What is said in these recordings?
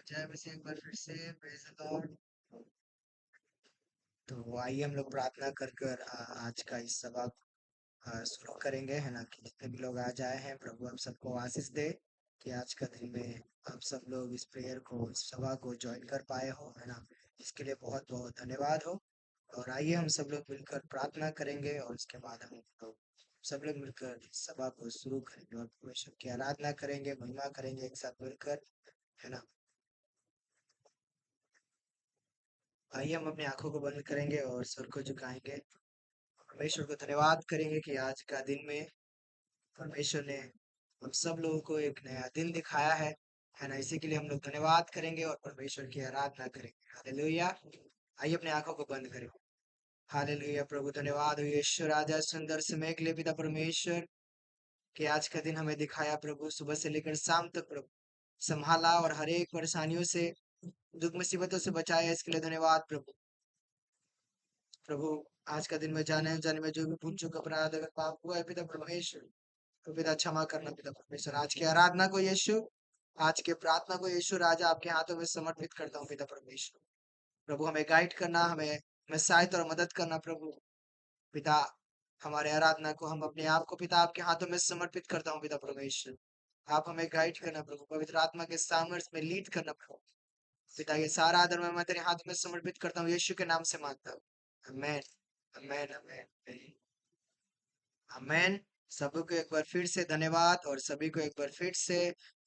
जय मसीह एक बार फिर से प्रेज द लॉर्ड। तो आइए हम लोग प्रार्थना कर कर आज का इस सभा शुरू करेंगे, है ना। कि जितने भी लोग आज आए हैं, प्रभु आप सबको आशीष दे कि आज का दिन में आप सब लोग इस प्रेयर को, इस सभा को ज्वाइन कर पाए हो, है ना। इसके लिए बहुत बहुत धन्यवाद हो। और आइए हम सब लोग मिलकर प्रार्थना करेंगे और उसके बाद हम लोग सब लोग मिलकर इस सभा को शुरू करेंगे और परमेश्वर की आराधना करेंगे, महिमा करेंगे एक साथ मिलकर, है ना। आइए हम अपनी आंखों को बंद करेंगे और सर को झुकाएंगे। परमेश्वर को धन्यवाद करेंगे कि आज का दिन में परमेश्वर ने हम सब लोगों को एक नया दिन दिखाया है ना। इसी के लिए हम लोग धन्यवाद करेंगे और परमेश्वर की आराधना करेंगे। हालेलुया। आइए अपनी आंखों को बंद करें। हालेलुया। प्रभु धन्यवाद हो यीशु राजा, सुंदर समय के लिए पिता परमेश्वर कि आज का दिन हमें दिखाया प्रभु, सुबह से लेकर शाम तक प्रभु संभाला और हर एक परेशानियों से, दुख मुसीबतों से बचाया। इसके लिए धन्यवाद प्रभु। प्रभु आज का दिन में जाने अनजाने में जो भी भूल चूक अपराध अगर पाप हुआ है पिता परमेश्वर, तो पिता क्षमा करना पिता परमेश्वर। आज की आराधना को यीशु, आज के प्रार्थना को यीशु राजा आपके हाथों में समर्पित करता हूँ पिता परमेश्वर। प्रभु हमें गाइड करना, हमें सहायता और मदद करना प्रभु। पिता हमारे आराधना को, हम अपने आप को पिता आपके हाथों में समर्पित करता हूँ पिता परमेश्वर। आप हमें गाइड करना प्रभु, पवित्र आत्मा के सामर्थ्य में लीड करना प्रभु। पिता ये सारा आदर मैं तेरे हाथ में समर्पित करता हूँ, यीशु के नाम से मांगता हूँ। आमेन, आमेन, आमेन, आमेन। सबको एक बार फिर से धन्यवाद और सभी को एक बार फिर से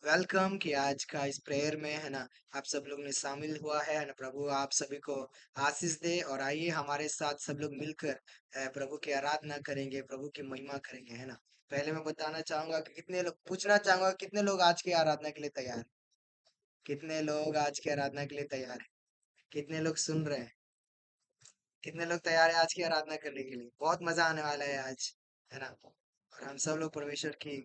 वेलकम कि आज का इस प्रेयर में, है ना, आप सब लोग ने शामिल हुआ है ना। प्रभु आप सभी को आशीष दे और आइए हमारे साथ सब लोग मिलकर प्रभु की आराधना करेंगे, प्रभु की महिमा करेंगे, है ना। पहले मैं बताना चाहूंगा कि कितने लोग, पूछना चाहूंगा कितने लोग आज की आराधना के लिए तैयार हैं। कितने लोग आज की आराधना के लिए तैयार हैं? कितने लोग सुन रहे हैं? कितने लोग तैयार है आज की आराधना करने के लिए? बहुत मजा आने वाला है आज, है ना। और हम सब लोग परमेश्वर की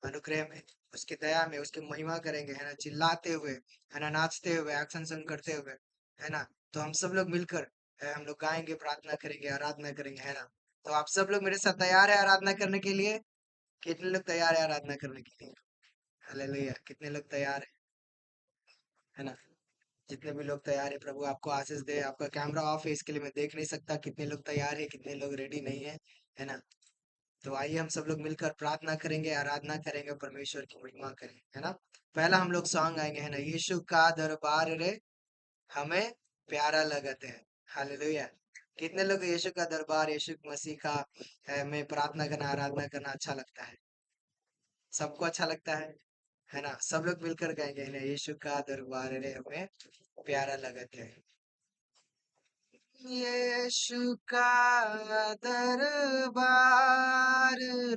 अनुग्रह में, उसकी दया में उसकी महिमा करेंगे, है ना, चिल्लाते हुए, है ना, नाचते हुए, एक्शन सॉन्ग करते हुए, है ना। तो हम सब लोग मिलकर हम लोग गाएंगे, प्रार्थना करेंगे, आराधना करेंगे, है ना। तो आप सब लोग मेरे साथ तैयार है आराधना करने के लिए? कितने लोग तैयार है आराधना करने के लिए? हालेलुया। कितने लोग तैयार है ना। जितने भी लोग तैयार है प्रभु आपको आशीष दे। आपका कैमरा ऑफ है इसके लिए मैं देख नहीं सकता कितने लोग तैयार है, कितने लोग रेडी नहीं है ना। तो आइए हम सब लोग मिलकर प्रार्थना करेंगे, आराधना करेंगे, परमेश्वर की महिमा करेंगे, है ना। पहला हम लोग सॉन्ग गाएंगे, है ना, यीशु का दरबार रे हमें प्यारा लगत है। हालेलुया। कितने लोग यीशु का दरबार, यीशु मसीह का में प्रार्थना करना, आराधना करना अच्छा लगता है? सबको अच्छा लगता है ना। सब लोग मिलकर गाएंगे, है ना, यीशु का दरबार रे हमें प्यारा लगत है। यीशु का दरबार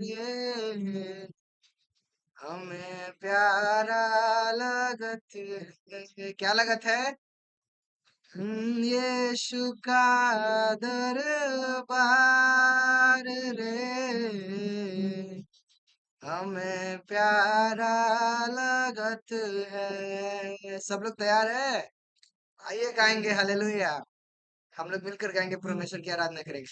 रे हमें प्यारा लगत है। क्या लगत है? यीशु का दरबार रे हमें प्यारा लगत है। सब लोग तैयार है? आइए गाएंगे हालेलुया। हम लोग मिलकर गाएंगे, परमेश्वर की आराधना करेंगे।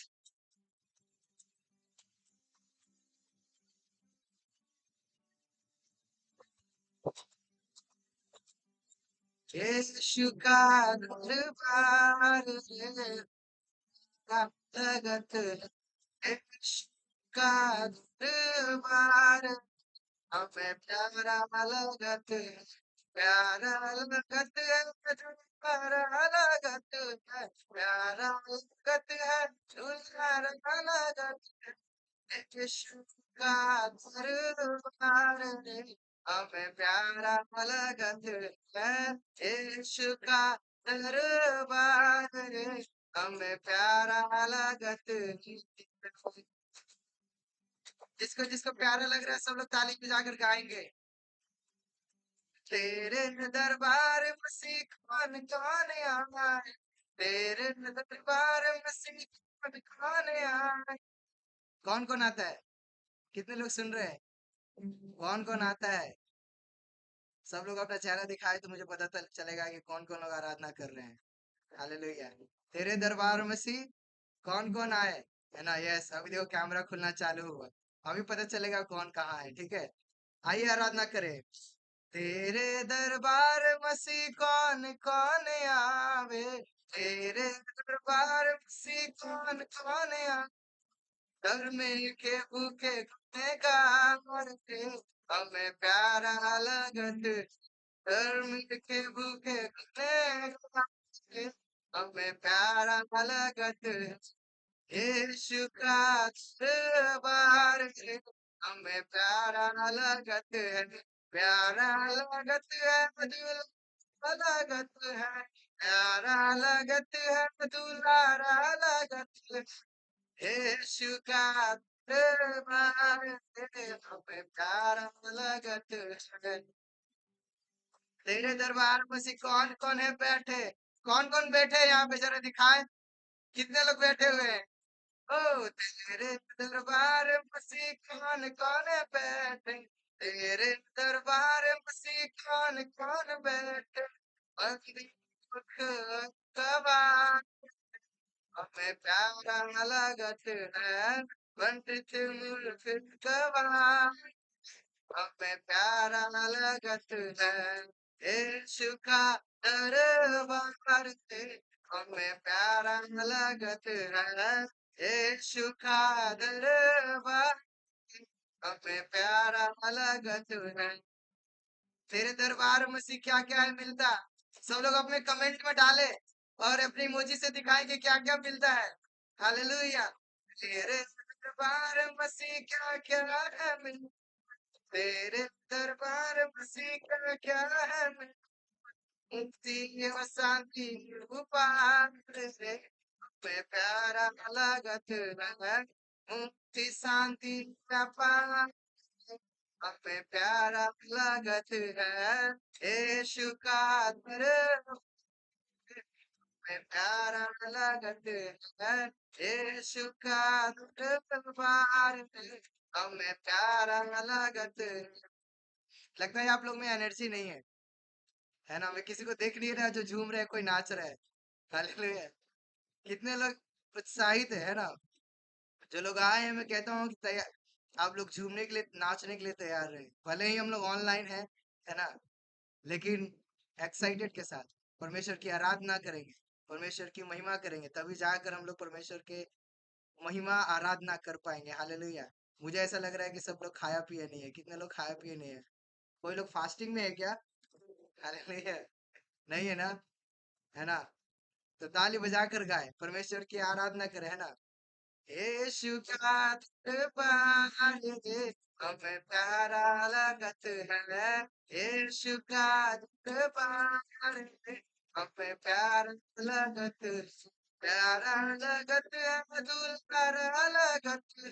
यीशु का दरबार रे लगत है। यीशु का दरबार हमें प्यारा लगत है। प्यारा लगत है, प्यारा लगत है, प्यारा लगत है, प्यारा लगत है। यीशु का दरबार रे हमें प्यारा लगत है। यीशु का दरबार रे हमें प्यारा लगत है। जिसको जिसको प्यारा लग रहा है सब लोग ताली बजाकर गाएंगे। तेरे दरबार में सीख कौन कौन आए, तेरे दरबार में सीख कौन कौन आए। कौन कौन आता है? कितने लोग सुन रहे हैं? कौन कौन आता है? सब लोग अपना चेहरा दिखाए तो मुझे पता चलेगा कि कौन कौन लोग आराधना कर रहे हैं। हालेलुया। तेरे दरबार में से कौन कौन आए, है ना। यस, अभी देखो कैमरा खुलना चालू हुआ, अभी पता चलेगा कौन कहाँ है, ठीक है। आइए आराधना करें। तेरे दरबार मसीह कौन कौन आवे, तेरे दरबार मसीह कौन कौन आवे। घर में के भूखे गुनेगा मरते, हमें प्यारा लगत। घर में के भूखे गुनेगा मरते, हमें प्यारा लगत। यीशु का दरबार है, हमें प्यारा लगत है। प्यारा लगत है, दुल्हा लगत है। प्यारा लगत है, दुलारा लगत है। यीशु का दरबार है, हमें प्यारा लगत है। तेरे दरबार में से कौन कौन है बैठे? कौन कौन बैठे हैं यहाँ पे, जरा दिखाए। कितने लोग बैठे हुए हैं? ओ तेरे दरबार मसीह कौन कौन बैठे, तेरे दरबार मसीह कौन कौन बैठे। बंदी दुख गवा, हमें प्यारा लगत है। वंचित मूर्ख गवा, हमें प्यारा लगत है। यीशु का दरबार है, हमें प्यारा लगत है। यीशु का दरबार हमें प्यारा लगत है। तेरे दरबार में से क्या क्या है मिलता? सब लोग अपने कमेंट में डाले और अपनी इमोजी से दिखाएं कि क्या क्या मिलता है। हालेलुया। तेरे दरबार में से क्या क्या है मिलता? तेरे दरबार में से क्या क्या है मिलता? मुक्ति व शांति उपहार रे, हमें प्यारा लगत है। मुक्ति शांति का पार, हमें प्यारा लगत है। यीशु का दरबार हमें प्यारा लगत है। यीशु का दरबार हमें प्यारा लगत है। लगता है आप लोग में एनर्जी नहीं है ना? मैं किसी को देख नहीं रहा जो झूम रहे हैं, कोई नाच रहा है। हालेलुया। कितने लोग उत्साहित है ना? जो लोग आए हैं, मैं कहता हूँ कि तैयार, आप लोग झूमने के लिए, नाचने के लिए तैयार रहे। भले ही हम लोग ऑनलाइन है ना, लेकिन एक्साइटेड के साथ परमेश्वर की आराधना करेंगे, परमेश्वर की महिमा करेंगे, तभी जाकर हम लोग परमेश्वर के महिमा आराधना कर पाएंगे। हालेलुया। मुझे ऐसा लग रहा है कि सब लोग खाया पिया नहीं है। कितने लोग खाया पिए नहीं है? कोई लोग फास्टिंग में है क्या? हालेलुया। नहीं है ना? है ना? तो ताली बजाकर गाए, परमेश्वर की आराधना करें, है ना? यीशु का दरबार है, हमें प्यारा लगत है। यीशु का दरबार है, हमें प्यारा लगत है। प्यारा लगत है, दुलारा लगत है।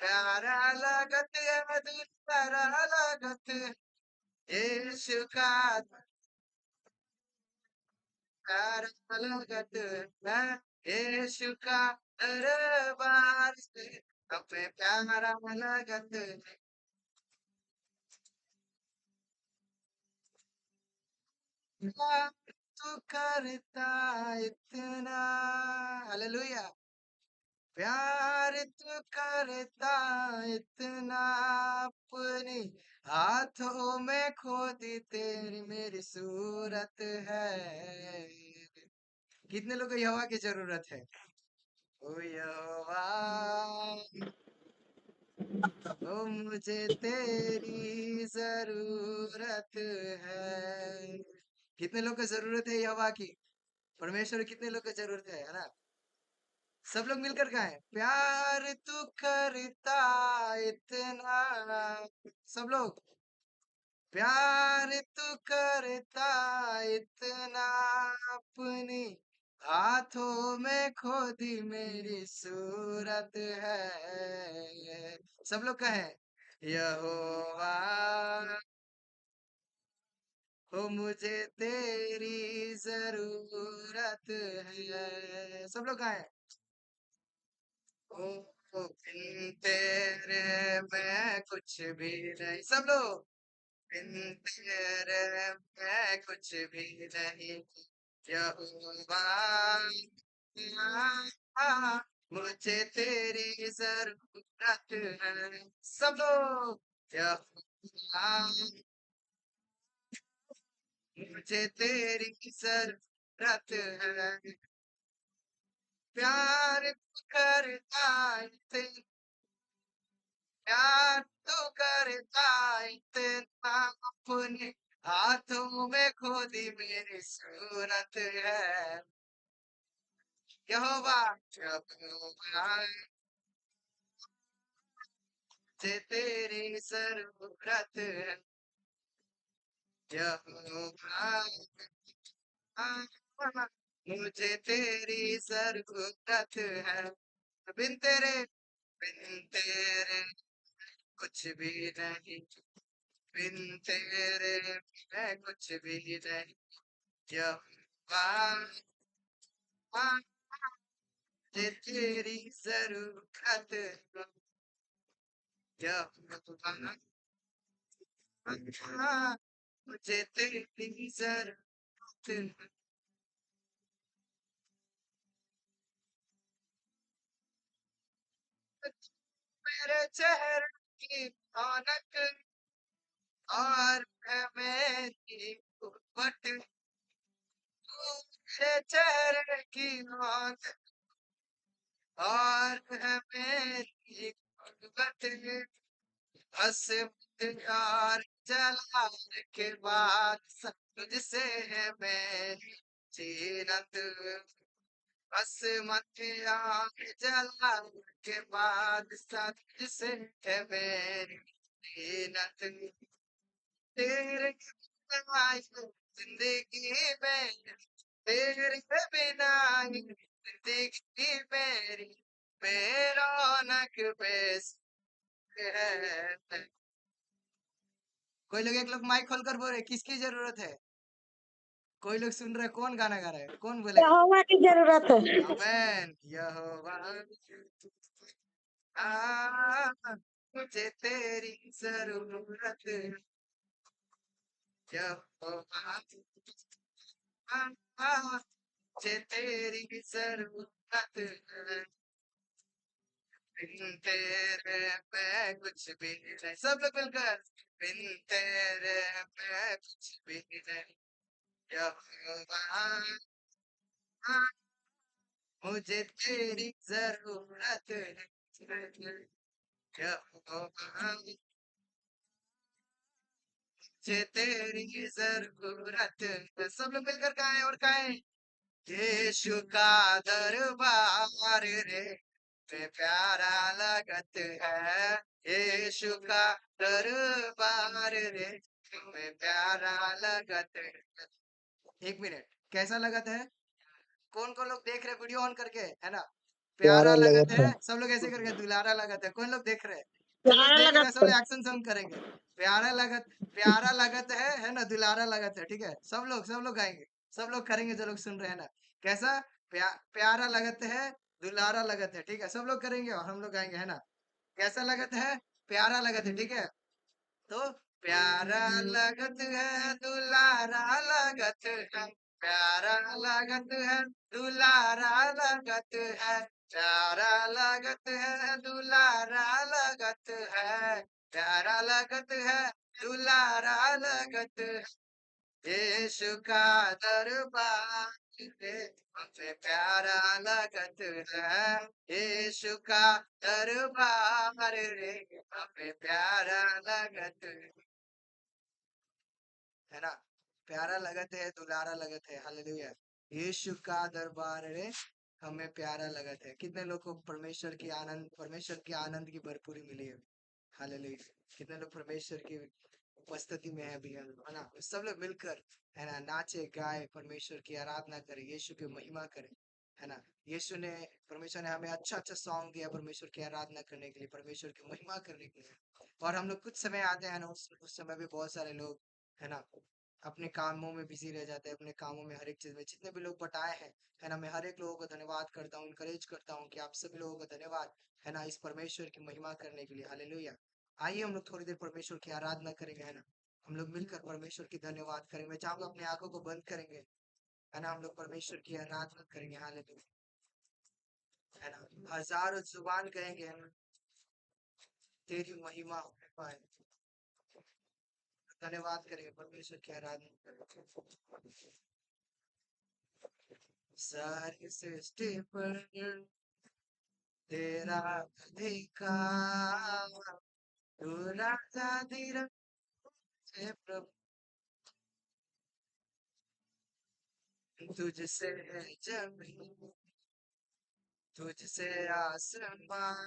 प्यारा लगत है, दुलारा लगत है। यीशु का प्यारा लगत है। यीशु का दरबार है, हमें प्यारा लगत है। प्यार तू करता इतना, हालेलुया। प्यार तू करता इतना, अपनी हाथों में खो दी तेरी मेरी सूरत है। कितने लोगों को यहोवा की जरूरत है? ओ यहोवा, ओ मुझे तेरी जरूरत है। कितने लोग को जरूरत है यहोवा की? परमेश्वर की कितने लोग को जरूरत है ना? सब लोग मिलकर गाएं, प्यार तू करता इतना। सब लोग, प्यार तू करता इतना, अपनी हाथों में खो दी मेरी सूरत है। सब लोग कहें, यहोवा, हो मुझे तेरी जरूरत है। सब लोग गाएं, ओ बिन तेरे मैं कुछ भी नहीं। सब लोग, बिन तेरे मैं कुछ भी नहीं। यहोवा, मुझे तेरी जरूरत है। सब लोग, यहोवा, मुझे तेरी जरूरत है, प्यार तू करता है, प्यार तो करता इतना, अपने हाथों में खोदी मेरी सूरत है। यहोवा जब आए, मुझे तेरी जरूरत है, यहोवा मुझे तेरी जरूरत है, बिन तेरे कुछ भी नहीं, बिन तेरे मैं कुछ भी नहीं, यहोवा मुझे तेरी जरूरत है, यहोवा मुझे तेरी जरूरत है। मेरे चेहरे की रौनक और है मेरी उपट, मेरे चेहरे की रौनक और है मेरी उपट, हसरत यार जलाने के बाद सब तुझसे है मेरी जीनत, हसरत यार जलाने के बाद सब तुझसे है मेरी जीनत, तेरे बिना जिंदगी में, तेरे बिना जिंदगी मेरी बेरौनक बेस है। कोई लोग, एक लोग माइक खोलकर बोल रहे किसकी जरूरत है? कोई लोग सुन रहे, कौन गाना गा रहा है, कौन बोलेगा? यहोवा की जरूरत है। आमेन। यहोवा मुझे तेरी जरूरत है, यहोवा मुझे तेरी जरूरत है, बिन तेरे मैं कुछ भी नहीं, सब लोग मिलकर, बिन तेरे मैं कुछ भी नहीं, यहोवा मुझे तेरी जरूरत है, यहोवा मुझे तेरी जरूरत है। सब लोग मिलकर गाएं और गाएं, यीशु का दरबार रे में प्यारा लगत है, यीशु का दरबार रे में प्यारा लगत है। एक मिनट, कैसा लगत है? कौन कौन लोग देख रहे वीडियो ऑन करके, है ना? प्यारा प्यारा लगत लगत है, है। सब लोग ऐसे करके दुलारा लगत है, कौन लोग देख रहे हैं? जो लोग प्यारा देख रहे हैं लगत सब है। लोग एक्शन साउंड करेंगे, प्यारा लगत, प्यारा लगत है ना? दुलारा लगत है, ठीक है? सब लोग गाएंगे, सब लोग करेंगे जो लोग सुन रहे हैं ना। कैसा? प्यारा लगत है, दुलारा लगत है, ठीक है? सब लोग करेंगे और हम लोग गाएंगे, है ना? कैसा लगत है? प्यारा लगत है, ठीक है? तो प्यारा लगत है, दुलारा लगत है, प्यारा लगत है, दुलारा लगत है, प्यारा लगत है, दुलारा लगत है, प्यारा लगत है, दुलारा लगत है, यीशु का दरबार रे हमसे प्यारा लगत है, यीशु का दरबार रे हमें प्यारा लगत है ना? प्यारा लगत है, दुलारा लगत है, हालेलुया। यीशु का दरबार रे हमें प्यारा लगत है। कितने लोग को परमेश्वर की आनंद की भरपूरी मिली है? हालेलुया। कितने लोग परमेश्वर की उपस्थिति में है अभी, है ना? सब लोग मिलकर, है ना, नाचे गाए, परमेश्वर की आराधना करें, यीशु की महिमा करें, है ना? यीशु ने, परमेश्वर ने हमें अच्छा अच्छा सॉन्ग दिया परमेश्वर की आराधना करने के लिए, परमेश्वर की महिमा करने के लिए। और हम लोग कुछ समय आते हैं ना, उस समय भी बहुत सारे लोग, है ना, अपने कामों में बिजी रह जाते हैं, अपने कामों में, हर एक चीज में। जितने भी लोग बटाए हैं, है ना, मैं हर एक लोगों को धन्यवाद करता हूँ, इनकरेज करता हूँ कि आप सभी लोगों का धन्यवाद, है ना, इस परमेश्वर की महिमा करने के लिए, हालेलुया। आइए हम लोग थोड़ी देर परमेश्वर की आराधना करेंगे, है ना? हम लोग मिलकर परमेश्वर की धन्यवाद करेंगे। मैं चाहूंगा अपनी आंखों को बंद करेंगे, है ना, हम लोग परमेश्वर की आराधना करेंगे, हालेलुया, है ना? हजारों जुबान कहेंगे, है ना, तेरी महिमा हो पाए, धन्यवाद करेंगे, परमेश्वर की आराधना करेंगे। सारी सृष्टि पर तेरा अधिकार, तू राजा धीरज है प्रभु, तुझसे है जमीन, तुझसे आसमान,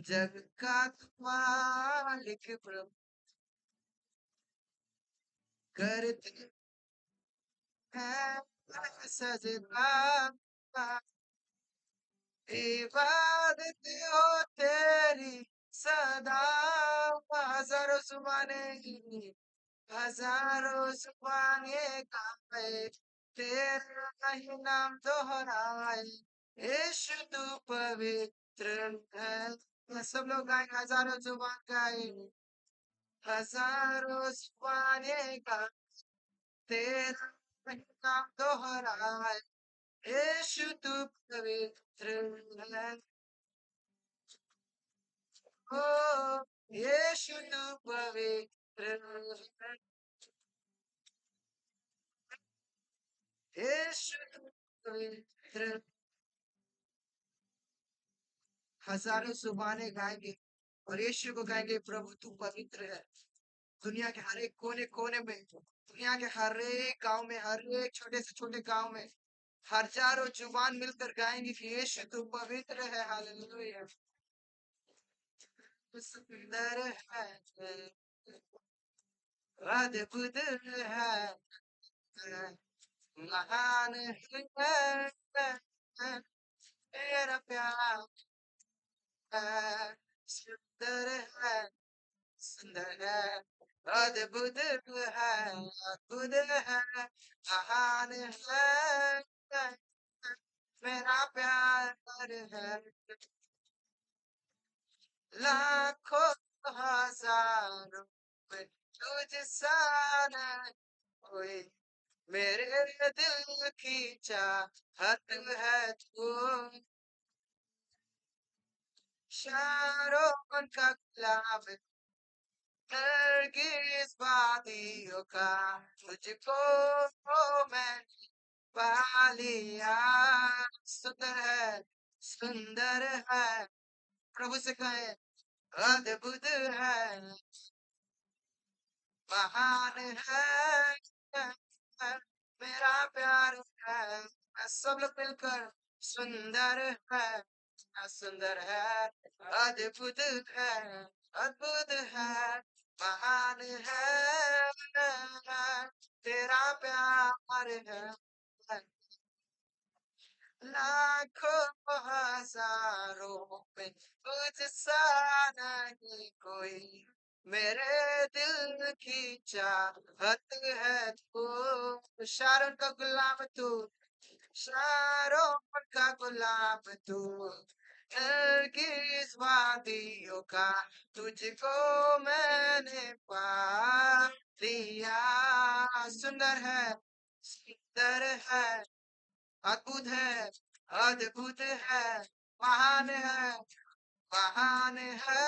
जग का तू मालिक प्रभु, करते हैं सजदा, इबादत हो तेरी सदा। हजारों जुबाने हजारों जुबाने गाए, तेरा ही नाम दोहराए, यीशु तू पवित्र है। सब लोग गाएंगे, हजारों जुबान गाए, हजारों जुबाने गाए, तेरा ही नाम दोहराए, यीशु तू पवित्र है। ओ यीशु तू पवित्र है, यीशु तू पवित्र। हजारों जुबानें गाएंगे और यीशु को गाएंगे, प्रभु तू पवित्र है। दुनिया के हर एक कोने कोने में, दुनिया के हर एक गांव में, हर एक छोटे से छोटे गांव में हजारों जुबान मिलकर गाएंगे कि यीशु तू पवित्र है। हालेलुया। तू सुंदर है, अद्भुत है, महान है, तेरा प्यार है, सुंदर है, सुंदर है, अद्भुत है, अद्भुत है, महान है, मेरा प्यार है। लाखों हजारों में तुझसा नहीं कोई, मेरे दिल की चाहत है तू, शारों का गुलाब, नरगिस वादियों का, तुझको मैंने पा लिया। सुंदर है, सुंदर है, प्रभु से कहे, अद्भुत है, महान है, मेरा प्यार है। सब लोग मिलकर, सुंदर है, सुंदर है, अद्भुत है, अद्भुत है, महान है, तेरा प्यार है। लाखों हजारों में तुझसा नहीं कोई, मेरे दिल की चाहत है तू, शारोन का गुलाम तू, शारोन का गुलाम तू, नरगिस वादियों का, तुझको मैंने पा लिया। सुंदर है, सुंदर है, अद्भुत है, अद्भुत है, महान है, महान है,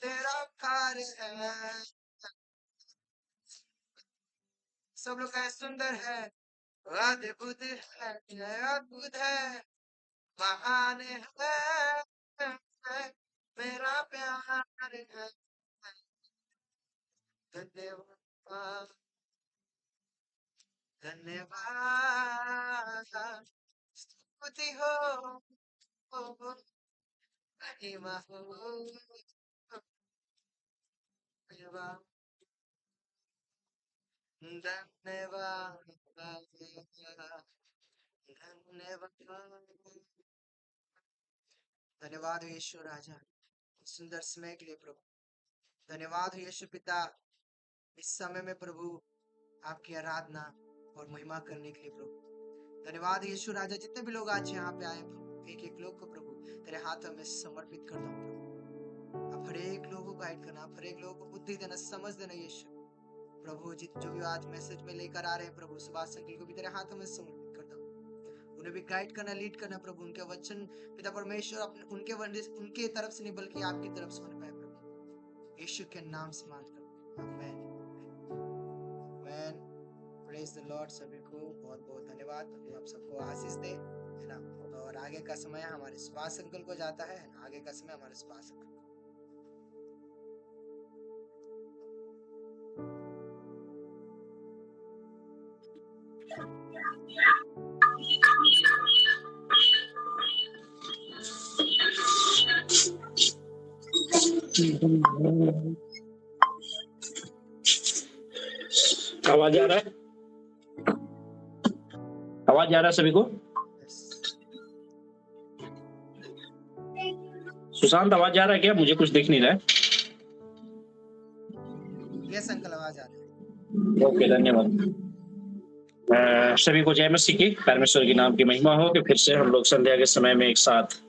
तेरा कार्य है। सब लोग कहे, सुंदर है, अद्भुत है, अद्भुत है, महान है, मेरा प्यार है। धन्यवाद, धन्यवाद, स्तुति हो, महिमा हो, धन्यवाद, धन्यवाद, धन्यवाद। धन्यवाद हो यीशु राजा, सुंदर समय के लिए प्रभु। धन्यवाद हो यीशु पिता, इस समय में प्रभु आपकी आराधना और महिमा करने के लिए प्रभु। धन्यवाद हो यीशु राजा, जितने भी लोग आज यहाँ पे आए प्रभु, एक एक लोग को प्रभु तेरे हाथों में समर्पित करता हूँ प्रभु। आप हर एक लोगों को गाइड करना, आप हर एक लोगों को बुद्धि देना, समझ देना यीशु प्रभु। जो भी आज मैसेज में लेकर आ रहे हैं प्रभु, सुभाष अंकल को भी तेरे हाथों में समर्पित करता हूँ। उन्हें भी गाइड करना, लीड करना प्रभु। उनके वचन पिता परमेश्वर अपने उनके तरफ से नहीं बल्कि आपकी तरफ से होने पाए प्रभु। यीशु के नाम से मांगता हूँ, amen. Amen. Praise the Lord. सभी को बहुत बहुत धन्यवाद। प्रभु आप सबको आशीष दे, है ना। और आगे का समय हमारे सुभाष अंकल को जाता है ना, आगे का समय हमारे सुभाष अंकल। आवाज आ रहा है? आवाज आ रहा है सभी को? सुशांत आवाज आ रहा है क्या? मुझे कुछ दिख नहीं रहा है। यस अंकल, आवाज आ रही है। ओके, धन्यवाद। सभी को जय मसीह की। परमेश्वर के नाम की महिमा हो कि फिर से हम लोग संध्या के समय में एक साथ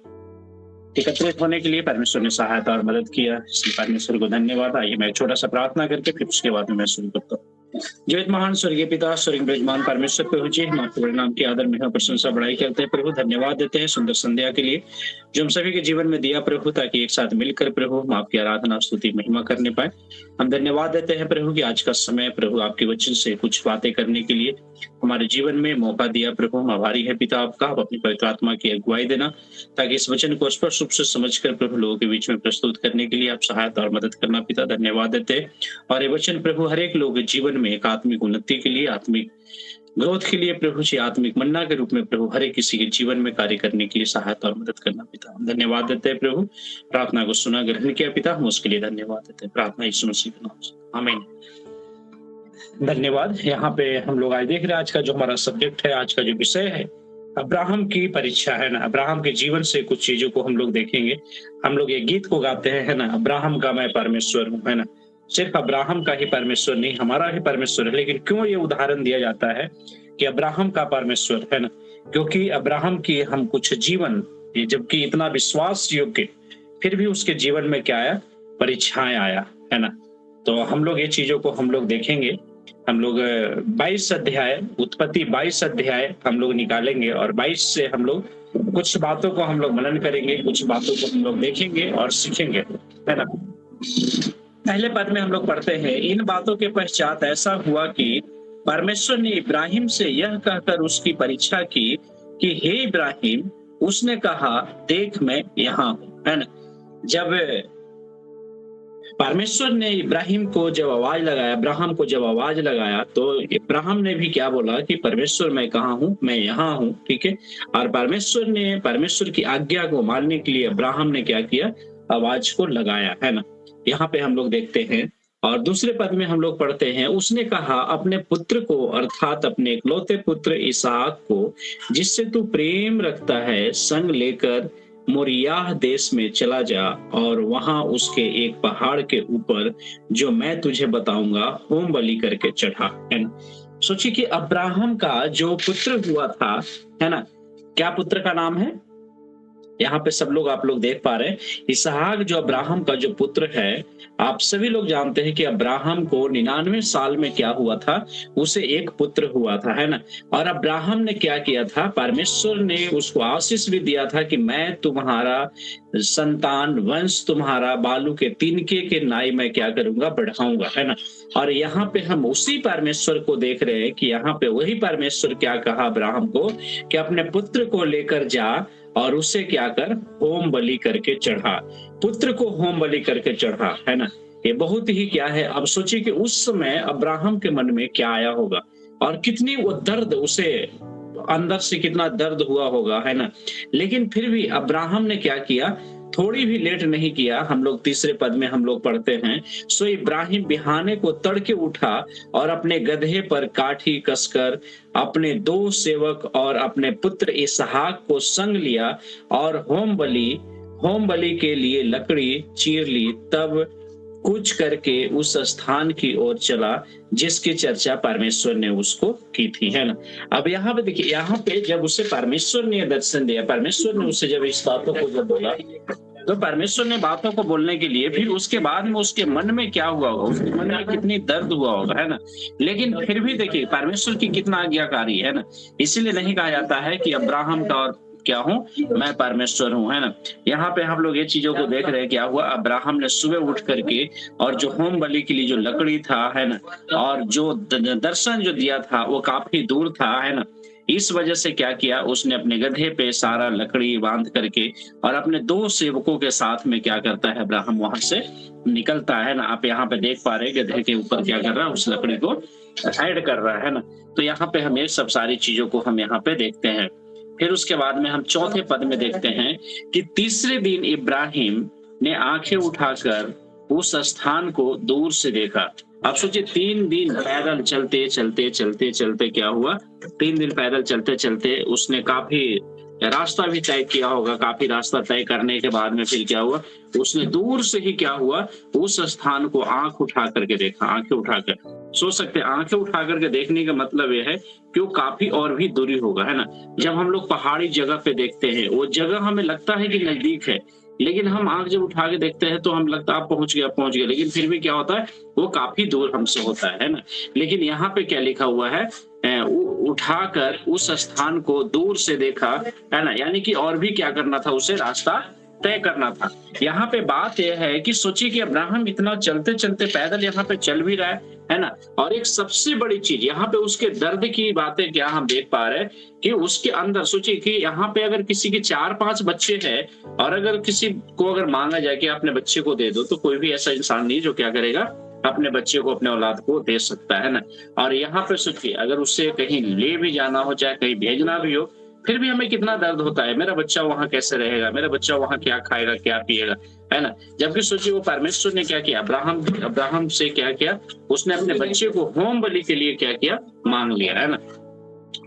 एकत्रित होने के लिए परमेश्वर ने सहायता और मदद किया, इसलिए परमेश्वर को धन्यवाद। आइए मैं एक छोटा सा प्रार्थना करके फिर उसके बाद में मैं शुरू करता हूँ। जीवित महान स्वर्गीय पिता, स्वर्गीय विराजमान परमेश्वर प्रभु जी, हम आपके नाम की आदर महिमा प्रशंसा बढ़ाई करते हैं प्रभु। धन्यवाद देते हैं सुंदर संध्या के लिए जो हम सभी के जीवन में दिया प्रभु, ताकि एक साथ मिलकर प्रभु हम आपकी आराधना स्तुति महिमा करने पाए। हम धन्यवाद देते हैं प्रभु कि आज का समय प्रभु आपके वचन से कुछ बातें करने के लिए हमारे जीवन में मौका दिया प्रभु। हम आभारी है पिता आपका। आप अपनी पवित्र आत्मा की अगुवाई देना ताकि इस वचन को स्पष्ट रूप से समझकर प्रभु लोगों के बीच में प्रस्तुत करने के लिए आप सहायता और मदद करना पिता। धन्यवाद देते हैं। और ये वचन प्रभु हर एक लोग के जीवन में एक आत्मिक उन्नति के लिए, आत्मिक ग्रोथ के लिए प्रभु जी, आत्मिक मन्ना के रूप में प्रभु हर एक किसी के जीवन में कार्य करने के लिए सहायता और मदद करना पिता। हम धन्यवाद देते हैं प्रभु। प्रार्थना को सुना, ग्रहण किया पिता, हम उसके लिए धन्यवाद देते हैं। प्रार्थना यीशु मसीह के नाम से, आमीन। धन्यवाद। यहाँ पे हम लोग आज देख रहे हैं आज का जो हमारा सब्जेक्ट है, आज का जो विषय है अब्राहम की परीक्षा, है ना। अब्राहम के जीवन से कुछ चीजों को हम लोग देखेंगे। हम लोग ये गीत को गाते हैं, है ना, अब्राहम का मैं परमेश्वर हूँ, है ना। सिर्फ अब्राहम का ही परमेश्वर नहीं, हमारा ही परमेश्वर है। लेकिन क्यों ये उदाहरण दिया जाता है कि अब्राहम का परमेश्वर, है ना, क्योंकि अब्राहम की हम कुछ जीवन, जबकि इतना विश्वास योग्य, फिर भी उसके जीवन में क्या आया? परीक्षाएं आया, है ना। तो हम लोग ये चीजों को हम लोग देखेंगे। हम लोग 22 अध्याय, उत्पत्ति 22 अध्याय हम लोग निकालेंगे और 22 से हम लोग कुछ बातों को हम लोग मनन करेंगे, कुछ बातों को हम लोग देखेंगे और सीखेंगे, है ना। पहले पद में हम लोग पढ़ते हैं, इन बातों के पश्चात ऐसा हुआ कि परमेश्वर ने इब्राहिम से यह कहकर उसकी परीक्षा की कि हे इब्राहिम, उसने कहा देख मैं यहाँ हूँ, है ना। जब परमेश्वर ने इब्राहिम को जब आवाज लगाया, अब्राहम को जब आवाज लगाया, तो इब्राहिम ने भी क्या बोला कि परमेश्वर मैं कहाँ हूँ? मैं यहाँ हूँ, ठीक है। और परमेश्वर की आज्ञा को मानने के लिए अब्राहम ने क्या किया? आवाज को लगाया, है ना। यहाँ पे हम लोग देखते हैं। और दूसरे पद में हम लोग पढ़ते हैं, उसने कहा अपने पुत्र को, अर्थात अपने इकलौते पुत्र इसहाक को, जिससे तू प्रेम रखता है, संग लेकर मोरियाह देश में चला जा और वहां उसके एक पहाड़ के ऊपर जो मैं तुझे बताऊंगा होम बलि करके चढ़ा, है ना। सोचिए कि अब्राहम का जो पुत्र हुआ था, है ना, क्या पुत्र का नाम है? यहाँ पे सब लोग, आप लोग देख पा रहे हैं, इसहाक जो अब्राहम का जो पुत्र है। आप सभी लोग जानते हैं कि अब्राहम को 99 साल में क्या हुआ था? उसे एक पुत्र हुआ था, है ना। और अब्राहम ने क्या किया था? परमेश्वर ने उसको आशीष भी दिया था कि मैं तुम्हारा संतान, वंश तुम्हारा बालू के तिनके के नाई मैं क्या करूंगा? बढ़ाऊंगा, है ना। और यहाँ पे हम उसी परमेश्वर को देख रहे हैं कि यहाँ पे वही परमेश्वर क्या कहा अब्राहम को कि अपने पुत्र को लेकर जा और उसे क्या कर? होम बलि करके चढ़ा। पुत्र को होम बलि करके चढ़ा, है ना। ये बहुत ही क्या है, अब सोचिए कि उस समय अब्राहम के मन में क्या आया होगा और कितनी वो दर्द, उसे अंदर से कितना दर्द हुआ होगा, है ना। लेकिन फिर भी अब्राहम ने क्या किया? थोड़ी भी लेट नहीं किया। हम लोग तीसरे पद में हम लोग पढ़ते हैं, सो इब्राहिम बिहाने को तड़के उठा और अपने गधे पर काठी कसकर अपने 2 सेवक और अपने पुत्र इसहाक को संग लिया और होम बलि के लिए लकड़ी चीर ली। तब कुछ करके उस स्थान की ओर चला जिसकी चर्चा परमेश्वर ने उसको की थी, है ना। अब यहाँ पे देखिए, यहाँ पे जब उसे परमेश्वर ने दर्शन दिया, परमेश्वर ने उसे जब इस बातों को जब बोला, तो परमेश्वर ने बातों को बोलने के लिए फिर उसके बाद में उसके मन में क्या हुआ होगा? उसके मन में कितनी दर्द हुआ होगा, है ना। लेकिन फिर भी देखिए परमेश्वर की कितना आज्ञाकारी है ना। इसीलिए नहीं कहा जाता है कि अब्राहम का और क्या हूँ? मैं परमेश्वर हूँ, है ना? यहाँ पे हम लोग ये चीज़ों को देख रहे हैं, क्या हुआ? अब्राहम ने सुबह उठ करके और जो होम बलि के लिए जो लकड़ी था, है ना? और जो दर्शन जो दिया था वो काफ़ी दूर था, है ना? इस वजह से क्या किया, उसने अपने गधे पे सारा लकड़ी बाँध करके और अपने 2 सेवकों के साथ में क्या करता है, अब्राहम वहाँ से निकलता है ना? आप यहाँ पे देख पा रहे हैं गधे के ऊपर क्या कर रहा है, उस लकड़ी को ऐड कर रहा है ना? तो यहाँ पे हम ये सब सारी चीज़ों को हम यहाँ पे देखते हैं। फिर उसके बाद में हम चौथे पद में देखते हैं कि तीसरे दिन इब्राहिम ने आँखें उठाकर उस स्थान को दूर से देखा। आप सोचिए 3 दिन पैदल चलते क्या हुआ, 3 दिन पैदल चलते उसने काफ़ी रास्ता भी तय किया होगा। काफ़ी रास्ता तय करने के बाद में फिर क्या हुआ, उसने दूर से ही क्या हुआ, उस स्थान को आँख उठा करके देखा, आँखें उठाकर। सोच सकते हैं आँखें उठा करके देखने का मतलब ये है कि वो काफ़ी और भी दूरी होगा, है ना? जब हम लोग पहाड़ी जगह पे देखते हैं, वो जगह हमें लगता है कि नज़दीक है, लेकिन हम आँख जब उठा के देखते हैं तो हम लगता है पहुँच गया, लेकिन फिर भी क्या होता है, वो काफ़ी दूर हमसे होता है ना? लेकिन यहाँ पे क्या लिखा हुआ है, उठाकर उस स्थान को दूर से देखा, है ना? यानी कि और भी क्या करना था, उसे रास्ता तय करना था। यहाँ पे बात यह है कि सोचिए कि अब्राहम इतना चलते पैदल यहाँ पे चल भी रहा है ना? और एक सबसे बड़ी चीज यहाँ पे उसके दर्द की बातें क्या हम देख पा रहे हैं कि उसके अंदर, सोचिए कि यहाँ पे अगर किसी के 4-5 बच्चे हैं और अगर किसी को अगर मांगा जाए कि अपने बच्चे को दे दो, तो कोई भी ऐसा इंसान नहीं जो क्या करेगा, अपने बच्चे को, अपने औलाद को दे सकता है ना? और यहाँ पे सोचिए अगर उससे कहीं ले भी जाना हो, चाहे कहीं भेजना भी हो, फिर भी हमें कितना दर्द होता है, मेरा बच्चा वहाँ कैसे रहेगा, मेरा बच्चा वहाँ क्या खाएगा, क्या पिएगा, है ना? जबकि सोचिए वो परमेश्वर ने क्या किया, अब्राहम से क्या किया, उसने अपने बच्चे को होम बलि के लिए क्या किया, मांग लिया, है ना?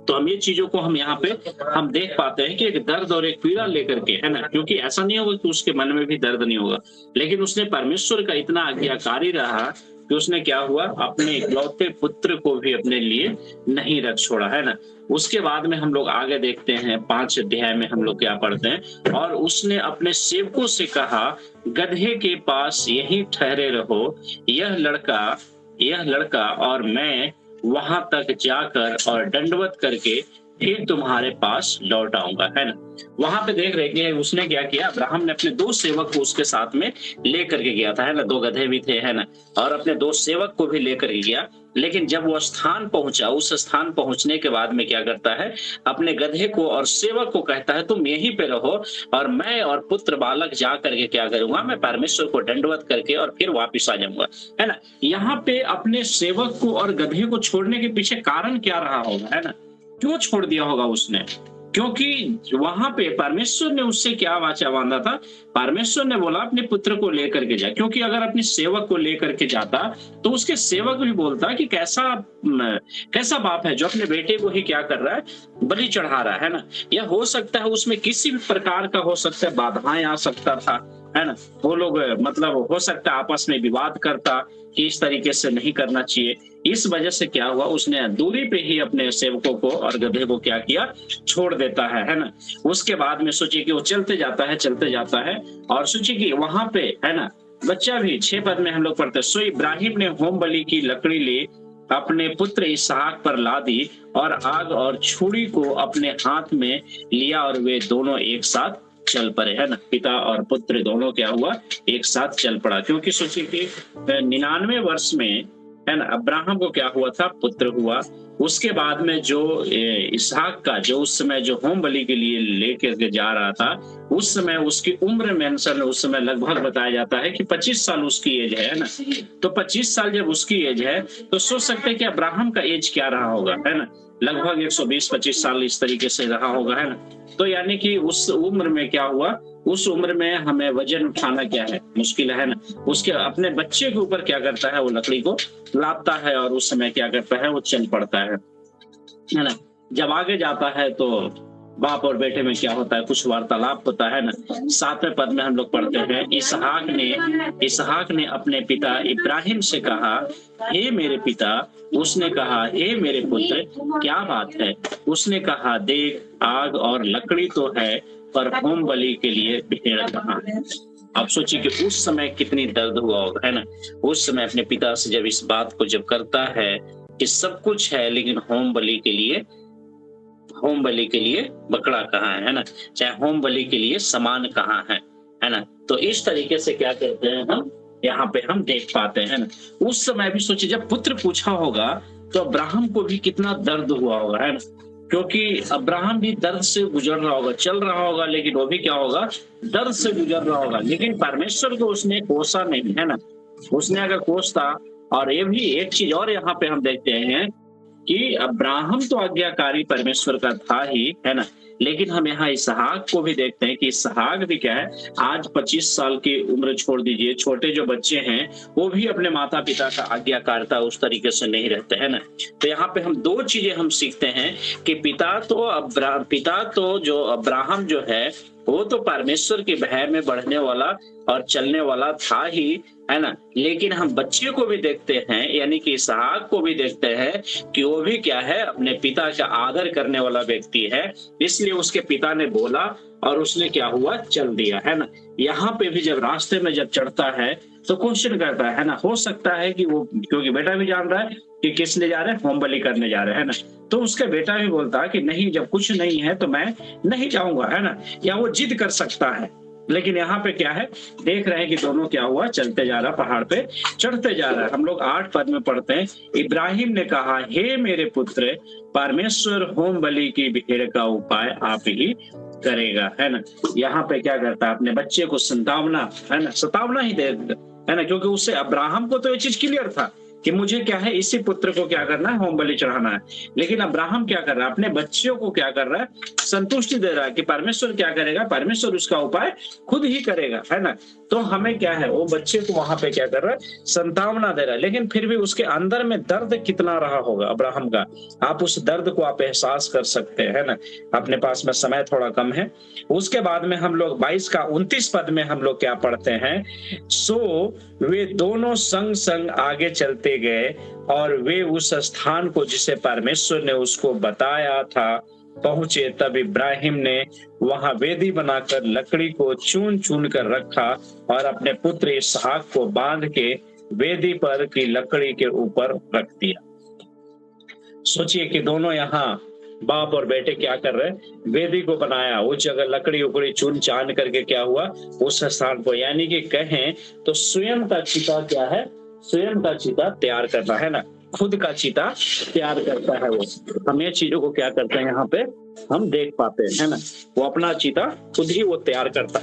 तो हम ये चीजों को हम यहाँ पे हम देख पाते हैं कि एक दर्द और एक पीड़ा लेकर के, है ना? क्योंकि ऐसा नहीं होगा कि उसके मन में भी दर्द नहीं होगा, लेकिन उसने परमेश्वर का इतना आज्ञाकारी रहा कि उसने क्या हुआ, अपने इकलौते पुत्र को भी अपने लिए नहीं रख छोड़ा, है ना? उसके बाद में हम लोग आगे देखते हैं 5 अध्याय में हम लोग क्या पढ़ते हैं, और उसने अपने सेवकों से कहा, गधे के पास यहीं ठहरे रहो, यह लड़का और मैं वहां तक जाकर और दंडवत करके फिर तुम्हारे पास लौट आऊंगा, है ना? वहां पे देख रहे कि उसने क्या किया, अब्राहम ने अपने 2 सेवक को उसके साथ में लेकर के गया था, है ना? 2 गधे भी थे, है ना? और अपने 2 सेवक को भी लेकर के गया। लेकिन जब वो स्थान पहुंचा, उस स्थान पहुंचने के बाद में क्या करता है, अपने गधे को और सेवक को कहता है, तुम यहीं पे रहो और मैं और पुत्र बालक जा करके क्या करूंगा, मैं परमेश्वर को दंडवत करके और फिर वापिस आ जाऊंगा, है ना? यहाँ पे अपने सेवक को और गधे को छोड़ने के पीछे कारण क्या रहा होगा, है ना? क्यों छोड़ दिया होगा उसने? क्योंकि वहां पे परमेश्वर ने उससे क्या वाचा बांधा था, परमेश्वर ने बोला अपने पुत्र को लेकर के जा, क्योंकि अगर अपने सेवक को लेकर के जाता तो उसके सेवक भी बोलता कि कैसा बाप है जो अपने बेटे को ही क्या कर रहा है, बलि चढ़ा रहा है ना? या हो सकता है उसमें किसी भी प्रकार का हो सकता है बाधाएं आ सकता था, है ना? वो लोग मतलब हो सकता है आपस में विवाद करता कि इस तरीके से नहीं करना चाहिए। इस वजह से क्या हुआ, उसने दूरी पे ही अपने सेवकों को और गधे को क्या किया, छोड़ देता है ना? उसके बाद में सोचिए कि वो चलते जाता है और सोचिए कि वहां पे, है ना, बच्चा भी 6 पद में हम लोग पढ़ते हैं, सो इब्राहिम ने होम बलि की लकड़ी ले अपने पुत्र इसहाक पर ला दी और आग और छुरी को अपने हाथ में लिया और वे दोनों एक साथ चल पड़े, है ना? पिता और पुत्र दोनों क्या हुआ, एक साथ चल पड़ा। क्योंकि सोचिए कि 99 वर्ष में, है ना, अब्राहम को क्या हुआ था, पुत्र हुआ। उसके बाद में जो इसहाक का जो उस समय जो होम बलि के लिए लेकर के जा रहा था, उस समय उसकी उम्र मेंशन उस समय लगभग बताया जाता है कि 25 साल उसकी एज है ना? तो 25 साल जब उसकी एज है तो सोच सकते हैं कि अब्राहम का एज क्या रहा होगा, है ना? लगभग 120-25 साल इस तरीके से रहा होगा, है ना? तो यानी कि उस उम्र में क्या हुआ, उस उम्र में हमें वजन उठाना क्या है, मुश्किल है ना? उसके अपने बच्चे के ऊपर क्या करता है, वो लकड़ी को लादता है और उस समय क्या करता है, वो चल पड़ता है ना? जब आगे जाता है तो बाप और बेटे में क्या होता है, कुछ वार्तालाप होता है ना? 7वें पद में हम लोग पढ़ते हैं, इसहाक ने अपने पिता इब्राहिम से कहा, हे मेरे पिता। उसने कहा, हे मेरे पुत्र, क्या बात है? उसने कहा, देख, आग और लकड़ी तो है, पर होम बलि के लिए भेड़ कहाँ है? आप सोचिए कि उस समय कितनी दर्द हुआ होगा, है ना? उस समय अपने पिता से जब इस बात को जब करता है कि सब कुछ है लेकिन होम बलि के लिए होम बलि के लिए बकरा कहाँ है ना, चाहे होम बलि के लिए सामान कहाँ है ना। तो इस तरीके से क्या करते हैं हम यहाँ पे हम देख पाते हैं ना। उस समय भी सोचिए जब पुत्र पूछा होगा तो अब्राहम को भी कितना दर्द हुआ होगा, है ना, क्योंकि अब्राहम भी दर्द से गुजर रहा होगा, चल रहा होगा, लेकिन वो भी क्या होगा, दर्द से गुजर रहा होगा, लेकिन परमेश्वर को उसने कोसा नहीं, है ना। उसने अगर कोसता, और ये भी एक चीज और यहाँ पे हम देखते हैं कि अब्राहम तो आज्ञाकारी परमेश्वर का था ही, है ना, लेकिन हम यहाँ इसहाक को भी देखते हैं कि इसहाक भी क्या है, आज 25 साल की उम्र छोड़ दीजिए, छोटे जो बच्चे हैं वो भी अपने माता पिता का आज्ञाकारिता उस तरीके से नहीं रहते, है ना। तो यहाँ पे हम दो चीजें हम सीखते हैं कि पिता तो जो अब्राहम जो है वो तो परमेश्वर के भय में बढ़ने वाला और चलने वाला था ही, है ना, लेकिन हम बच्चे को भी देखते हैं, यानी कि इसहाक को भी देखते हैं कि वो भी क्या है, अपने पिता का आदर करने वाला व्यक्ति है, इसलिए उसके पिता ने बोला और उसने क्या हुआ, चल दिया, है ना। यहाँ पे भी जब रास्ते में जब चढ़ता है तो क्वेश्चन करता है ना, हो सकता है कि वो, क्योंकि बेटा भी जान रहा है कि किस लिए जा रहे हैं, होम बलि करने जा रहे हैं, है ना, तो उसका बेटा भी बोलता है कि नहीं, जब कुछ नहीं है तो मैं नहीं जाऊंगा, है ना, या वो जिद कर सकता है। लेकिन यहाँ पे क्या है, देख रहे हैं कि दोनों क्या हुआ, चलते जा रहा, पहाड़ पे चढ़ते जा रहा है। हम लोग 8 पद में पढ़ते हैं, इब्राहिम ने कहा, हे मेरे पुत्र, परमेश्वर होम बलि की भेड़ का उपाय आप ही करेगा, है ना। यहाँ पे क्या करता है, अपने बच्चे को संतावना, है ना, सतावना ही दे, है ना, क्योंकि उससे अब्राहम को तो ये चीज क्लियर था कि मुझे क्या है, इसी पुत्र को क्या करना है, होम बलि चढ़ाना है, लेकिन अब्राहम क्या कर रहा है, अपने बच्चों को क्या कर रहा है, संतुष्टि दे रहा है कि परमेश्वर क्या करेगा, परमेश्वर उसका उपाय खुद ही करेगा, है ना। तो हमें क्या है, वो बच्चे को वहां पे क्या कर रहा है, संतावना दे रहा है, लेकिन फिर भी उसके अंदर में दर्द कितना रहा होगा अब्राहम का, आप उस दर्द को आप एहसास कर सकते हैं ना। अपने पास में समय थोड़ा कम है। उसके बाद में हम लोग 22 का 29 पद में हम लोग क्या पढ़ते हैं, सो वे दोनों संग संग आगे चलते गए और वे उस स्थान को जिसे परमेश्वर ने उसको बताया था पहुंचे। तब इब्राहिम ने वहां वेदी बनाकर लकड़ी को चुन चुन कर रखा और अपने पुत्र इसहाक को बांध के वेदी पर की लकड़ी के ऊपर रख दिया। सोचिए कि दोनों यहाँ बाप और बेटे क्या कर रहे हैं, वेदी को बनाया, उस जगह लकड़ी उकड़ी चुन चान करके क्या हुआ, उस स्थान को, यानी कि कहें तो स्वयं का चिता क्या है, स्वयं का चिता तैयार करना, है ना, खुद का चिता तैयार करता है वो। हम ये चीजों को क्या करते हैं यहाँ पे हम देख पाते हैं, है ना, वो अपना चिता खुद ही वो तैयार करता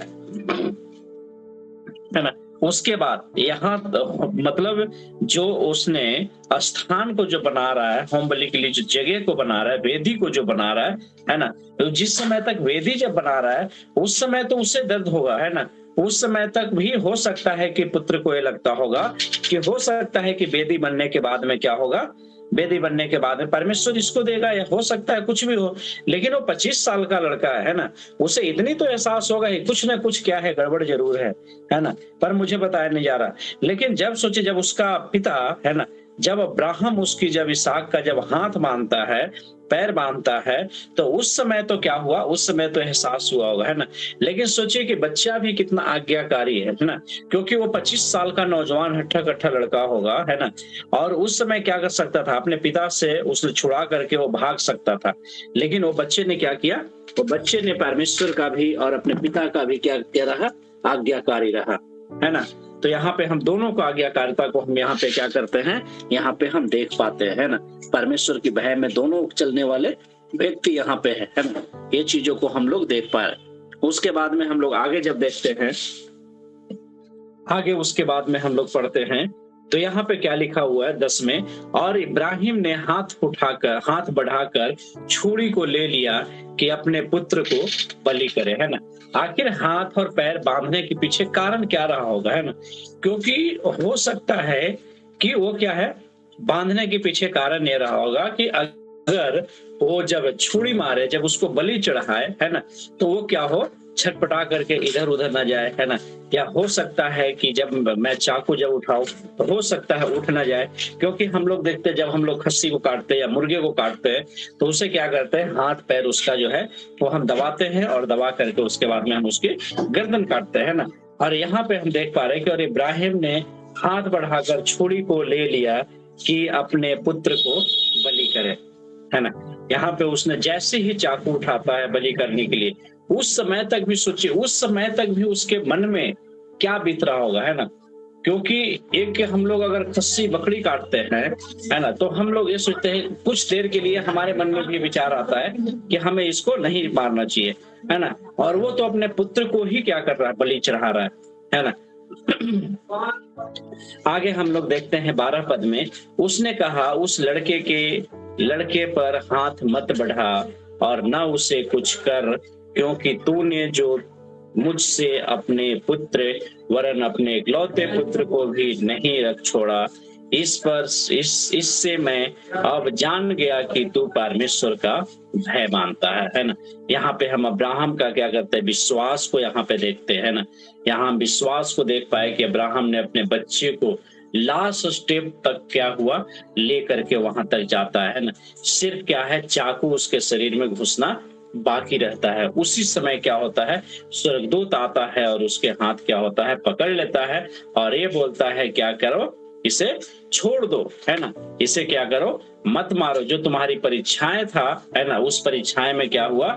है ना। उसके बाद यहाँ मतलब जो उसने स्थान को जो बना रहा है, होम बलि के लिए जो जगह को बना रहा है, वेदी को जो बना रहा है ना, तो जिस समय तक वेदी जब बना रहा है उस समय तो उससे दर्द होगा, है ना, उस समय तक भी हो सकता है कि पुत्र को ये लगता होगा कि हो सकता है कि वेदी बनने के बाद में क्या होगा, वेदी बनने के बाद में परमेश्वर इसको देगा, या हो सकता है कुछ भी हो, लेकिन वो 25 साल का लड़का है ना, उसे इतनी तो एहसास होगा कि कुछ ना कुछ क्या है, गड़बड़ जरूर है ना, पर मुझे बताया नहीं जा रहा। लेकिन जब सोचे, जब उसका पिता है ना, जब अब्राहम उसकी जब इसहाक का जब हाथ बांधता है, पैर बांधता है, तो उस समय तो क्या हुआ, उस समय तो एहसास हुआ होगा, है ना। लेकिन सोचिए कि बच्चा भी कितना आज्ञाकारी है ना, क्योंकि वो 25 साल का नौजवान हट्ठा कट्ठा लड़का होगा, है ना, और उस समय क्या कर सकता था, अपने पिता से उसे छुड़ा करके वो भाग सकता था, लेकिन वो बच्चे ने क्या किया, वो बच्चे ने परमेश्वर का भी और अपने पिता का भी क्या रहा, आज्ञाकारी रहा, है ना। तो यहाँ पे हम दोनों को आज्ञाकारिता को हम यहाँ पे क्या करते हैं, यहाँ पे हम देख पाते हैं ना, परमेश्वर की भय में दोनों चलने वाले व्यक्ति यहाँ पे है ना, ये चीजों को हम लोग देख पा रहे। उसके बाद में हम लोग आगे जब देखते हैं, आगे उसके बाद में हम लोग पढ़ते हैं, तो यहाँ पे क्या लिखा हुआ है 10 में, और इब्राहिम ने हाथ बढ़ाकर छुरी को ले लिया कि अपने पुत्र को बलि करे, है ना। आखिर हाथ और पैर बांधने के पीछे कारण क्या रहा होगा, है ना, क्योंकि हो सकता है कि वो क्या है, बांधने के पीछे कारण ये रहा होगा कि अगर वो जब छुरी मारे, जब उसको बलि चढ़ाए, है ना, तो वो क्या हो, छटपटा करके इधर उधर ना जाए, है ना, या हो सकता है कि जब मैं चाकू जब उठाऊं तो हो सकता है उठ ना जाए, क्योंकि हम लोग देखते हैं जब हम लोग खस्सी को काटते हैं या मुर्गे को काटते हैं तो उसे क्या करते हैं, हाथ पैर उसका जो है वो हम दबाते हैं और दबा करके उसके बाद में हम उसकी गर्दन काटते हैं ना। और यहाँ पे हम देख पा रहे हैं कि और इब्राहिम ने हाथ बढ़ाकर छुरी को ले लिया कि अपने पुत्र को बलि करे, है ना। यहाँ पे उसने जैसे ही चाकू उठाता है बलि करने के लिए, उस समय तक भी सोचिए, उस समय तक भी उसके मन में क्या बीत रहा होगा, है ना? क्योंकि एक हम लोग अगर खस्सी बकरी काटते हैं, है ना, तो हम लोग ये सोचते हैं, कुछ देर के लिए हमारे मन में भी विचार आता है कि हमें इसको नहीं मारना चाहिए, है ना? और वो तो अपने पुत्र को ही क्या कर रहा है, बलि चढ़ा रहा है ना? आगे हम लोग देखते हैं 12 पद में, उसने कहा, उस लड़के पर हाथ मत बढ़ा और न उसे कुछ कर, क्योंकि तूने जो मुझसे अपने पुत्र वरन अपने इकलौते पुत्र को भी नहीं रख छोड़ा, इससे मैं अब जान गया कि तू परमेश्वर का भय मानता है ना? यहाँ पे हम अब्राहम का क्या करते हैं, विश्वास को यहाँ पे देखते हैं ना। यहाँ हम विश्वास को देख पाए कि अब्राहम ने अपने बच्चे को लास्ट स्टेप तक क्या हुआ, लेकर के वहां तक जाता है ना। सिर्फ क्या है, चाकू उसके शरीर में घुसना बाकी रहता है। उसी समय क्या होता है, स्वर्गदूत आता है और उसके हाथ क्या होता है, पकड़ लेता है और ये बोलता है क्या करो, इसे छोड़ दो, है ना, इसे क्या करो, मत मारो। जो तुम्हारी परीक्षाएं था, है ना, उस परीक्षाएं में क्या हुआ,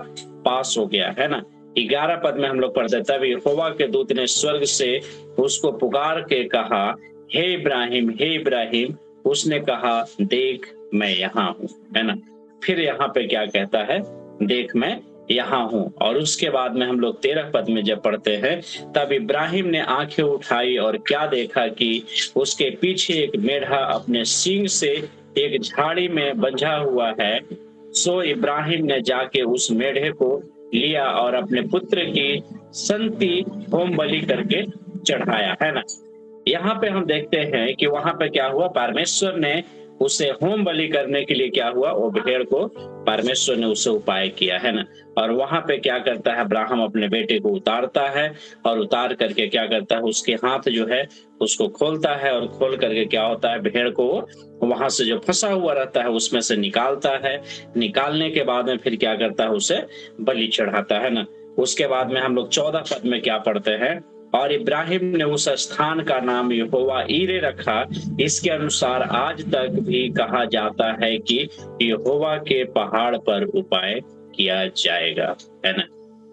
पास हो गया, है ना। 11 पद में हम लोग पढ़ते, तब यहोवा के दूत ने स्वर्ग से उसको पुकार के कहा, हे इब्राहिम, हे इब्राहिम। उसने कहा, देख मैं यहाँ हूँ, है ना। फिर यहाँ पे क्या कहता है, देख मैं यहाँ हूँ। और उसके बाद में हम लोग 13 पद में जब पढ़ते हैं, तब इब्राहिम ने आंखें उठाई और क्या देखा कि उसके पीछे एक मेढ़ा अपने सींग से एक झाड़ी में बंधा हुआ है। सो इब्राहिम ने जाके उस मेढ़े को लिया और अपने पुत्र की संति होम बलि करके चढ़ाया, है ना। यहाँ पे हम देखते हैं कि वहां पे क्या हुआ, परमेश्वर ने उसे होम बलि करने के लिए क्या हुआ, वो भेड़ को परमेश्वर ने उसे उपाय किया, है ना। और वहां पे क्या करता है, अब्राहम अपने बेटे को उतारता है और उतार करके क्या करता है, उसके हाथ जो है उसको खोलता है और खोल करके क्या होता है, भेड़ को वहां से जो फंसा हुआ रहता है उसमें से निकालता है। निकालने के बाद में फिर क्या करता है, उसे बलि चढ़ाता है ना। उसके बाद में हम लोग 14 पद में क्या पढ़ते हैं, और इब्राहिम ने उस स्थान का नाम यहोवा ईरे रखा। इसके अनुसार आज तक भी कहा जाता है कि यहोवा के पहाड़ पर उपाय किया जाएगा, है ना।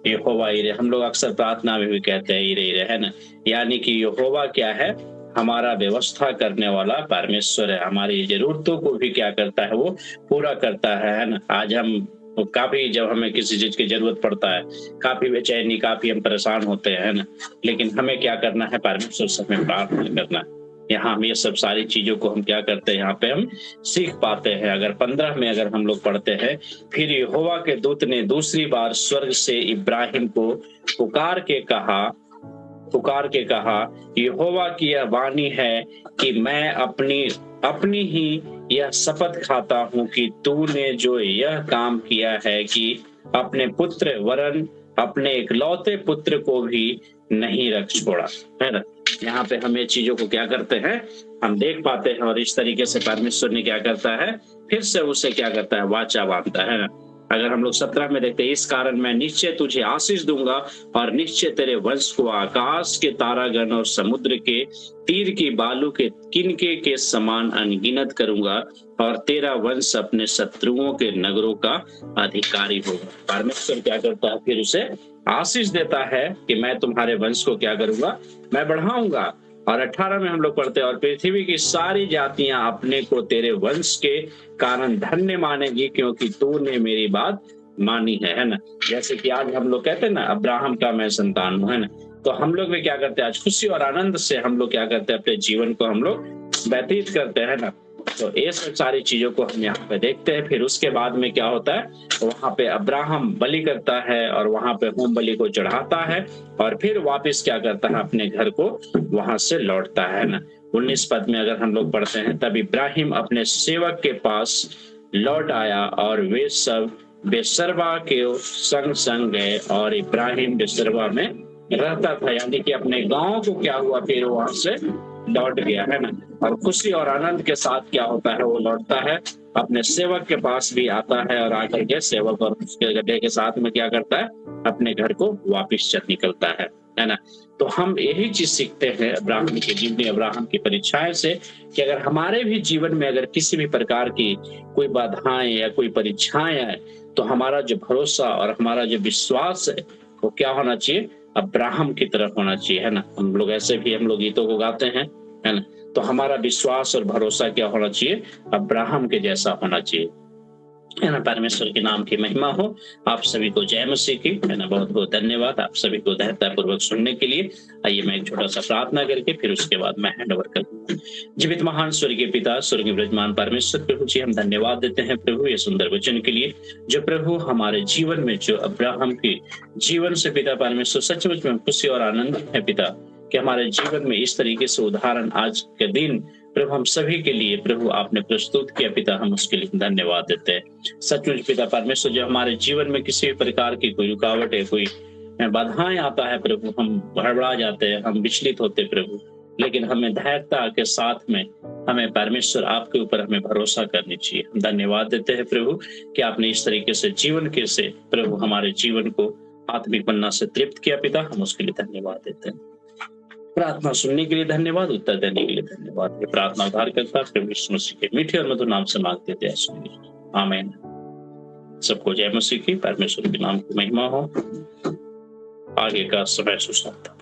यहोवा ईरे, हम लोग अक्सर प्रार्थना में भी कहते हैं ईरे ईरे, है ना। यानी कि यहोवा क्या है, हमारा व्यवस्था करने वाला परमेश्वर है। हमारी जरूरतों को भी क्या करता है, वो पूरा करता है ना। आज हम काफी, जब हमें किसी चीज की जरूरत पड़ता है, काफी बेचैनी, काफी हम परेशान होते हैं ना, लेकिन हमें क्या करना है, परमेश्वर से हमें प्रार्थना करना है। यहाँ हम ये सब सारी चीजों को हम क्या करते हैं, यहाँ पे हम सीख पाते हैं। अगर 15 में अगर हम लोग पढ़ते हैं, फिर यहोवा के दूत ने दूसरी बार स्वर्ग से इब्राहिम को पुकार के कहा, यहोवा की यह वाणी है कि मैं अपनी ही यह शपथ खाता हूं कि तूने जो यह काम किया है कि अपने पुत्र वरन अपने इकलौते पुत्र को भी नहीं रख छोड़ा, है ना। यहाँ पे हम ये चीजों को क्या करते हैं, हम देख पाते हैं। और इस तरीके से परमेश्वर ने क्या करता है, फिर से उसे क्या करता है, वाचा बांधता है ना। अगर हम लोग 17 में देखते हैं, इस कारण मैं निश्चय तुझे आशीष दूंगा और निश्चय तेरे वंश को आकाश के तारागण और समुद्र के तीर की बालू के किनके के समान अनगिनत करूंगा और तेरा वंश अपने शत्रुओं के नगरों का अधिकारी होगा। परमेश्वर क्या करता है, फिर उसे आशीष देता है कि मैं तुम्हारे वंश को क्या करूंगा, मैं बढ़ाऊंगा। और 18 में हम लोग पढ़ते हैं, और पृथ्वी की सारी जातियां अपने को तेरे वंश के कारण धन्य मानेगी, क्योंकि तूने मेरी बात मानी है ना। जैसे कि आज हम लोग कहते हैं ना, अब्राहम का मैं संतान हूं, है ना। तो हम लोग भी क्या करते हैं, आज खुशी और आनंद से हम लोग क्या करते हैं, अपने जीवन को हम लोग व्यतीत करते हैं ना। तो ये सब सारी चीजों को हम यहाँ पे देखते हैं। फिर उसके बाद में क्या होता है, वहां पे अब्राहम बलि करता है और वहां पे होम बलि को चढ़ाता है और फिर वापस क्या करता है, अपने घर को वहां से लौटता है ना। 19 पद में अगर हम लोग पढ़ते हैं, तब इब्राहिम अपने सेवक के पास लौट आया और वे सब बेसरवा के संग संग गए और इब्राहिम बेसरवा में रहता था। यानी कि अपने गांव को क्या हुआ, फिर वहां से लौट गया, है ना। और खुशी और आनंद के साथ क्या होता है, वो लौटता है, अपने सेवक के पास भी आता है और आकर के सेवक और उसके गड्ढे के साथ में क्या करता है, अपने घर को वापिस चल निकलता है। है ना? तो हम यही चीज़ सीखते हैं अब्राहम के जीवनी, अब्राहम की परीक्षाएँ से, कि अगर हमारे भी जीवन में अगर किसी भी प्रकार की कोई बाधाएँ या कोई परीक्षाएँ आएँ, तो हमारा जो भरोसा और हमारा जो विश्वास है, वो क्या होना चाहिए? अब्राहम की तरह होना चाहिए, है ना? हम लोग ऐसे भी हम लोग गीतों को गाते हैं, है ना? तो हमारा विश्वास और भरोसा क्या होना चाहिए? अब्राहम के जैसा होना चाहिए। है ना? परमेश्वर के नाम की महिमा हो। आप सभी को जय मसीह की, है ना? बहुत-बहुत धन्यवाद आप सभी को धैर्यतापूर्वक सुनने के लिए। आइए मैं एक छोटा-सा प्रार्थना करके फिर उसके बाद मैं हैंड ओवर करूँगा। जीवित महान स्वर्गीय पिता, स्वर्गीय विराजमान परमेश्वर प्रभु जी, हम धन्यवाद देते हैं प्रभु ये सुंदर वचन के लिए, जो प्रभु हमारे जीवन में जो अब्राहम के जीवन से पिता परमेश्वर सचमुच में खुशी और आनंद है पिता, कि हमारे जीवन में इस तरीके से उदाहरण आज के दिन प्रभु हम सभी के लिए प्रभु आपने प्रस्तुत किया पिता, हम उसके लिए धन्यवाद देते हैं। सचमुच पिता परमेश्वर, जो हमारे जीवन में किसी भी प्रकार की कोई रुकावट है, कोई बाधाएं आता है प्रभु, हम हड़बड़ा जाते हैं, हम विचलित होते प्रभु, लेकिन हमें धैर्यता के साथ में हमें परमेश्वर आपके ऊपर हमें भरोसा करनी चाहिए। हम धन्यवाद देते हैं प्रभु कि आपने इस तरीके से जीवन के से प्रभु हमारे जीवन को आत्मिक मन्ना से तृप्त किया पिता, हम उसके लिए धन्यवाद देते हैं। प्रार्थना सुनने के लिए धन्यवाद, उत्तर देने के लिए धन्यवाद। ये प्रार्थना उद्धार करता प्रभु यीशु मसीह के मीठे और मधुर नाम से मांगते थे, आमीन। सबको जय मसीह की, परमेश्वर के नाम की महिमा हो। आगे का समय सुसंता।